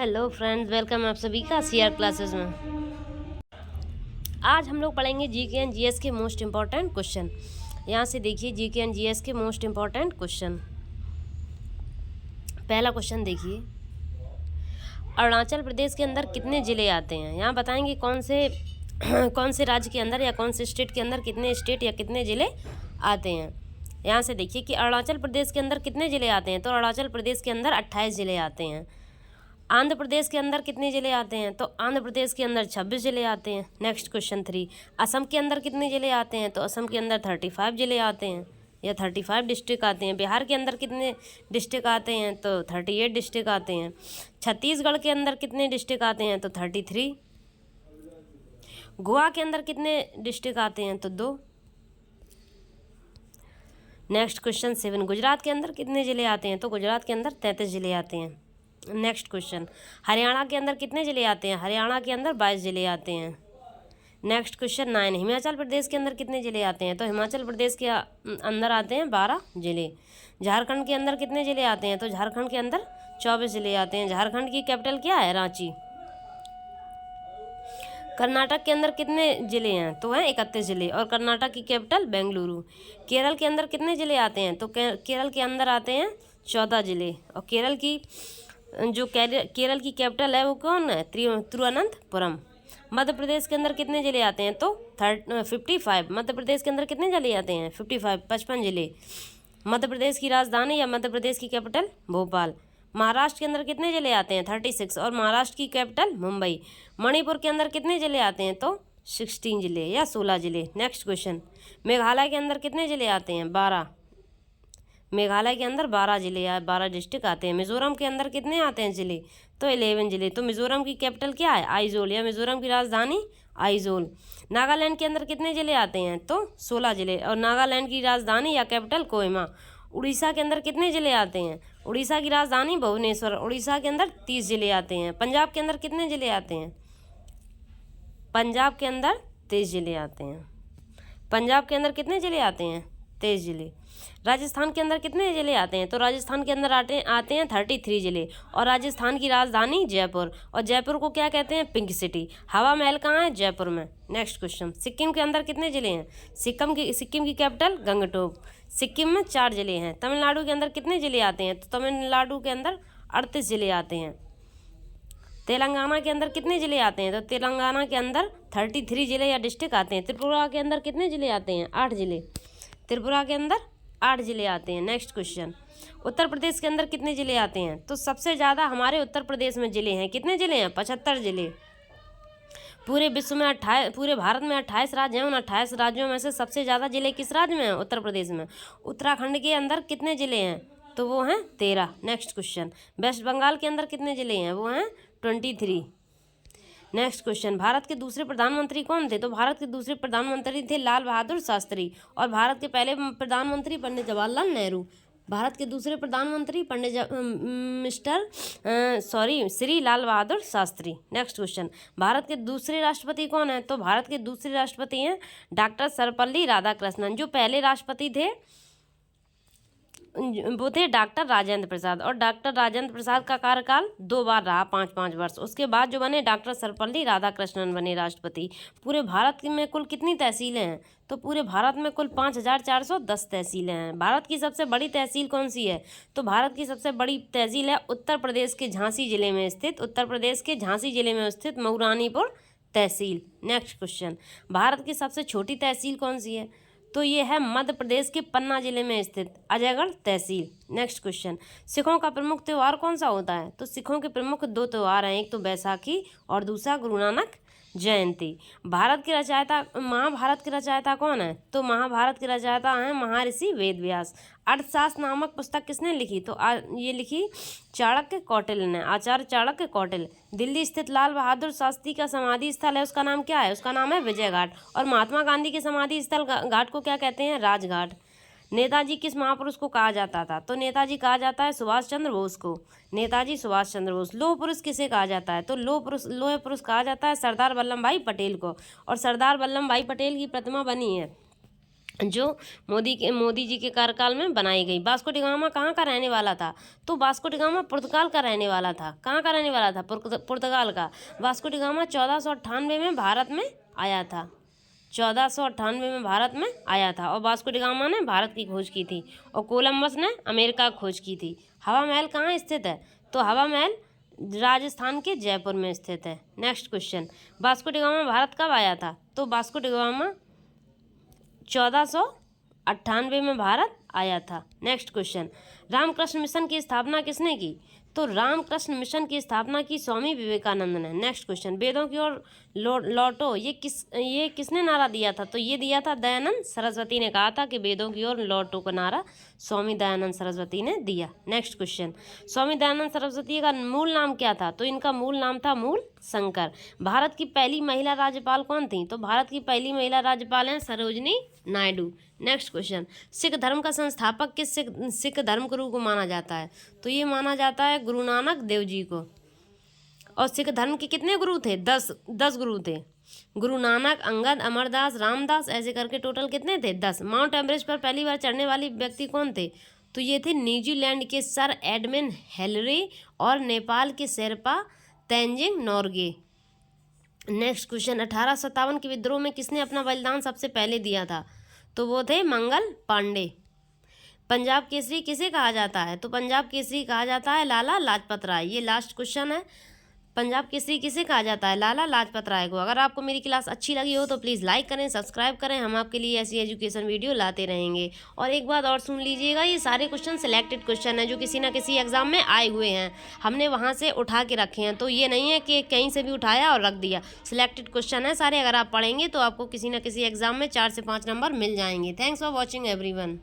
Hello friends, welcome आप सभी का सीआर क्लासेस में। आज हम लोग पढ़ेंगे जीके एंड जीएस के मोस्ट इम्पॉर्टेंट क्वेश्चन। यहाँ से देखिए जीके एंड जीएस के मोस्ट इम्पॉर्टेंट क्वेश्चन। पहला क्वेश्चन देखिए, अरुणाचल प्रदेश के अंदर कितने ज़िले आते हैं। यहाँ बताएंगे कौन से राज्य के अंदर या कौन से स्टेट के अंदर कितने स्टेट या कितने ज़िले आते हैं। यहाँ से देखिए कि अरुणाचल प्रदेश के अंदर कितने ज़िले आते हैं, तो अरुणाचल प्रदेश के अंदर 28 ज़िले आते हैं। आंध्र प्रदेश के अंदर कितने ज़िले आते हैं, तो आंध्र प्रदेश के अंदर 26 ज़िले आते हैं। नेक्स्ट क्वेश्चन 3, असम के अंदर कितने ज़िले आते हैं, तो असम के अंदर 35 ज़िले आते हैं या 35 डिस्ट्रिक्ट आते हैं। बिहार के अंदर कितने डिस्ट्रिक्ट आते हैं, तो 38 डिस्ट्रिक्ट आते हैं। छत्तीसगढ़ के अंदर कितने डिस्ट्रिक्ट आते हैं, तो 33। गोवा के अंदर कितने डिस्ट्रिक्ट आते हैं, तो 2। नेक्स्ट क्वेश्चन 7, गुजरात के अंदर कितने ज़िले आते हैं, तो गुजरात के अंदर 33 ज़िले आते हैं। नेक्स्ट क्वेश्चन, हरियाणा के अंदर कितने ज़िले आते हैं, हरियाणा के अंदर 22 ज़िले आते हैं। नेक्स्ट क्वेश्चन 9, हिमाचल प्रदेश के अंदर कितने ज़िले आते हैं, तो हिमाचल प्रदेश के अंदर आते हैं 12 ज़िले। झारखंड के अंदर कितने ज़िले आते हैं, तो झारखंड के अंदर 24 ज़िले आते हैं। झारखंड की कैपिटल क्या है, रांची। कर्नाटक के अंदर कितने ज़िले हैं, तो हैं 31 ज़िले और कर्नाटक की कैपिटल बेंगलुरु। केरल के अंदर कितने ज़िले आते हैं, तो केरल के अंदर आते हैं 14 ज़िले और केरल की कैपिटल है वो कौन है, तिरुवनंतपुरम। मध्य प्रदेश के अंदर कितने ज़िले आते हैं, तो 55। मध्य प्रदेश के अंदर कितने ज़िले आते हैं, 55 ज़िले। मध्य प्रदेश की राजधानी या मध्य प्रदेश की कैपिटल भोपाल। महाराष्ट्र के अंदर कितने ज़िले आते हैं, 36 और महाराष्ट्र की कैपिटल मुंबई। मणिपुर के अंदर कितने ज़िले आते हैं, तो 16 ज़िले या 16 ज़िले। नेक्स्ट क्वेश्चन, मेघालय के अंदर कितने ज़िले आते हैं, 12। मेघालय के अंदर 12 ज़िले या 12 डिस्ट्रिक्ट आते हैं। मिजोरम के अंदर कितने आते हैं ज़िले, तो 11 ज़िले। तो मिजोरम की कैपिटल क्या है, आइजोल या मिजोरम की राजधानी आइजोल। नागालैंड के अंदर कितने ज़िले आते हैं, तो 16 ज़िले और नागालैंड की राजधानी या कैपिटल कोहिमा। उड़ीसा के अंदर कितने ज़िले आते हैं, उड़ीसा की राजधानी भुवनेश्वर। उड़ीसा के अंदर 30 ज़िले आते हैं। पंजाब के अंदर कितने ज़िले आते हैं, पंजाब के अंदर 23 ज़िले आते हैं। पंजाब के अंदर कितने ज़िले आते हैं, 23 ज़िले। राजस्थान के अंदर कितने ज़िले आते हैं, तो राजस्थान के अंदर आते हैं 33 ज़िले और राजस्थान की राजधानी जयपुर। और जयपुर को क्या कहते हैं, पिंक सिटी। हवा महल कहाँ है, जयपुर में। नेक्स्ट क्वेश्चन, सिक्किम के अंदर कितने ज़िले हैं, सिक्किम की कैपिटल गंगटोक। सिक्किम में 4 ज़िले हैं। तमिलनाडु के अंदर कितने ज़िले आते हैं, तो तमिलनाडु के अंदर 38 ज़िले आते हैं। तेलंगाना के अंदर कितने ज़िले आते हैं, तो तेलंगाना के अंदर 33 ज़िले या डिस्ट्रिक्ट आते हैं। त्रिपुरा के अंदर कितने ज़िले आते हैं, 8 ज़िले। त्रिपुरा के अंदर 8 ज़िले आते हैं। नेक्स्ट क्वेश्चन, उत्तर प्रदेश के अंदर कितने ज़िले आते हैं, तो सबसे ज़्यादा हमारे उत्तर प्रदेश में ज़िले हैं। कितने ज़िले हैं, 75 ज़िले। पूरे भारत में 28 राज्य हैं। उन 28 राज्यों में से सबसे ज़्यादा ज़िले किस राज्य में हैं, उत्तर प्रदेश में। उत्तराखंड के अंदर कितने ज़िले हैं, तो वो हैं 13। नेक्स्ट क्वेश्चन, वेस्ट बंगाल के अंदर कितने ज़िले हैं, वो हैं 23। नेक्स्ट क्वेश्चन, भारत के दूसरे प्रधानमंत्री कौन थे, तो भारत के दूसरे प्रधानमंत्री थे लाल बहादुर शास्त्री और भारत के पहले प्रधानमंत्री पंडित जवाहरलाल नेहरू। भारत के दूसरे प्रधानमंत्री श्री लाल बहादुर शास्त्री। नेक्स्ट क्वेश्चन, भारत के दूसरे राष्ट्रपति कौन है, तो भारत के दूसरे राष्ट्रपति हैं डॉक्टर सर्वपल्ली राधाकृष्णन। जो पहले राष्ट्रपति थे वो थे डॉक्टर राजेंद्र प्रसाद और डॉक्टर राजेंद्र प्रसाद का कार्यकाल 2 बार रहा, 5-5 वर्ष। उसके बाद जो बने डॉक्टर सर्वपल्ली राधाकृष्णन बने राष्ट्रपति। पूरे भारत में कुल कितनी तहसीलें हैं, तो पूरे भारत में कुल 5410 तहसीलें हैं। भारत की सबसे बड़ी तहसील कौन सी है, तो भारत की सबसे बड़ी तहसील है उत्तर प्रदेश के झांसी जिले में स्थित मऊरानीपुर तहसील। नेक्स्ट क्वेश्चन, भारत की सबसे छोटी तहसील कौन सी है, तो ये है मध्य प्रदेश के पन्ना जिले में स्थित अजयगढ़ तहसील। नेक्स्ट क्वेश्चन, सिखों का प्रमुख त्यौहार कौन सा होता है, तो सिखों के प्रमुख 2 त्यौहार हैं, एक तो बैसाखी और दूसरा गुरु नानक जयंती। महाभारत के रचयिता कौन है, तो महाभारत के रचयिता हैं महर्षि वेदव्यास। अर्थशास्त्र नामक पुस्तक किसने लिखी, तो ये लिखी चाणक्य कौटिल्य ने, आचार्य चाणक्य कौटिल्य। दिल्ली स्थित लाल बहादुर शास्त्री का समाधि स्थल है, उसका नाम क्या है, उसका नाम है विजय घाट। और महात्मा गांधी के समाधि स्थल घाट को क्या कहते हैं, राजघाट। नेताजी किस महापुरुष को कहा जाता था, तो नेताजी कहा जाता है सुभाष चंद्र बोस को, नेताजी सुभाष चंद्र बोस। लौह पुरुष किसे कहा जाता है, तो लौह पुरुष कहा जाता है सरदार वल्लभ भाई पटेल को। और सरदार वल्लभ भाई पटेल की प्रतिमा बनी है जो मोदी जी के कार्यकाल में बनाई गई। वास्को डी गामा कहाँ का रहने वाला था? तो वास्को डी गामा पुर्तगाल का रहने वाला था। कहाँ का रहने वाला था? पुर्तगाल का। वास्को डी गामा 1498 में भारत में आया था। 1498 में भारत में आया था, और वास्को डी गामा ने भारत की खोज की थी, और कोलंबस ने अमेरिका की खोज की थी। हवा महल कहाँ स्थित है? तो हवा महल राजस्थान के जयपुर में स्थित है। Next question, Vasco D gamma Bharat कब आया था? तो वास्को डी गामा 1498 में भारत आया था। नेक्स्ट क्वेश्चन, रामकृष्ण मिशन की स्थापना किसने की? तो रामकृष्ण मिशन की स्थापना की स्वामी विवेकानंद ने। नेक्स्ट क्वेश्चन, वेदों की ओर लौटो, ये किसने नारा दिया था? तो ये दिया था दयानंद सरस्वती ने, कहा था कि वेदों की ओर लौटो का नारा स्वामी दयानंद सरस्वती ने दिया। नेक्स्ट क्वेश्चन, स्वामी दयानंद सरस्वती का मूल नाम क्या था? तो इनका मूल नाम था मूल शंकर। भारत की पहली महिला राज्यपाल कौन थी? तो भारत की पहली महिला राज्यपाल हैं सरोजनी नायडू। नेक्स्ट क्वेश्चन, सिख धर्म का संस्थापक किस सिख धर्म गुरु को माना जाता है? तो ये माना जाता है गुरु नानक देव जी को। और सिख धर्म के कितने गुरु थे? 10 गुरु थे। गुरु नानक, अंगद, अमरदास, रामदास, ऐसे करके टोटल कितने थे? 10। माउंट एवरेस्ट पर पहली बार चढ़ने वाली व्यक्ति कौन थे? तो ये थे न्यूजीलैंड के सर एडमिन हिलरी और नेपाल के शेरपा तेंजिंग नोर्गे। नेक्स्ट क्वेश्चन, 1857 के विद्रोह में किसने अपना बलिदान सबसे पहले दिया था? तो वो थे मंगल पांडे। पंजाब केसरी किसे कहा जाता है? तो पंजाब केसरी कहा जाता है लाला लाजपत राय। ये लास्ट क्वेश्चन है, पंजाब केसरी किसे कहा जाता है? लाला लाजपत राय को। अगर आपको मेरी क्लास अच्छी लगी हो तो प्लीज़ लाइक करें, सब्सक्राइब करें, हम आपके लिए ऐसी एजुकेशन वीडियो लाते रहेंगे। और एक बात और सुन लीजिएगा, ये सारे क्वेश्चन सिलेक्टेड क्वेश्चन हैं जो किसी ना किसी एग्जाम में आए हुए हैं, हमने वहाँ से उठा के रखे हैं। तो ये नहीं है कि कहीं से भी उठाया और रख दिया, सिलेक्टेड क्वेश्चन है सारे। अगर आप पढ़ेंगे तो आपको किसी ना किसी एग्जाम में 4 से 5 नंबर मिल जाएंगे। Thanks for watching everyone.